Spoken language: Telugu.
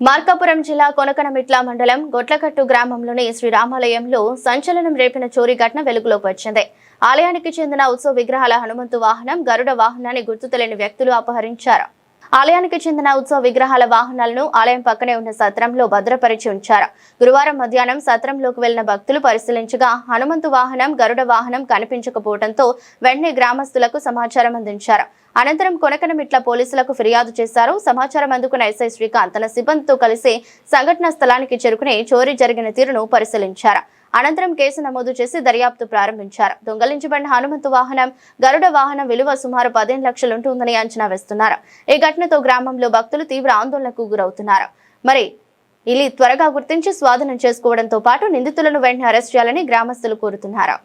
మార్కాపురం జిల్లా కొనకనమిట్ల మండలం గొట్లకట్టు గ్రామంలోని శ్రీరామాలయంలో సంచలనం రేపిన చోరీ ఘటన వెలుగులోకి వచ్చింది. ఆలయానికి చెందిన ఉత్సవ విగ్రహాల హనుమంతు వాహనం, గరుడ వాహనాన్ని గుర్తు తెలియని వ్యక్తులు అపహరించారు. ఆలయానికి చెందిన ఉత్సవ విగ్రహాల వాహనాలను ఆలయం పక్కనే ఉన్న సత్రంలో భద్రపరిచి ఉంచారు. గురువారం మధ్యాహ్నం సత్రంలోకి వెళ్లిన భక్తులు పరిశీలించగా హనుమంతు వాహనం, గరుడ వాహనం కనిపించకపోవడంతో వెంటనే గ్రామస్తులకు సమాచారం అందించారు. అనంతరం కొనకనమిట్ల పోలీసులకు ఫిర్యాదు చేశారు. సమాచారం అందుకున్న ఎస్ఐ శ్రీకాంత్ తన సిబ్బందితో కలిసి సంఘటన స్థలానికి చేరుకుని చోరీ జరిగిన తీరును పరిశీలించారు. అనంతరం కేసు నమోదు చేసి దర్యాప్తు ప్రారంభించారు. దొంగలించబడిన హనుమంతు వాహనం, గరుడ వాహనం విలువ సుమారు 15 లక్షలు ఉంటుందని అంచనా వేస్తున్నారు. ఈ ఘటనతో గ్రామంలో భక్తులు తీవ్ర ఆందోళనకు గురవుతున్నారు. మరి ఇది త్వరగా గుర్తించి స్వాధీనం చేసుకోవడంతో పాటు నిందితులను వెంటనే అరెస్ట్ చేయాలని గ్రామస్తులు కోరుతున్నారు.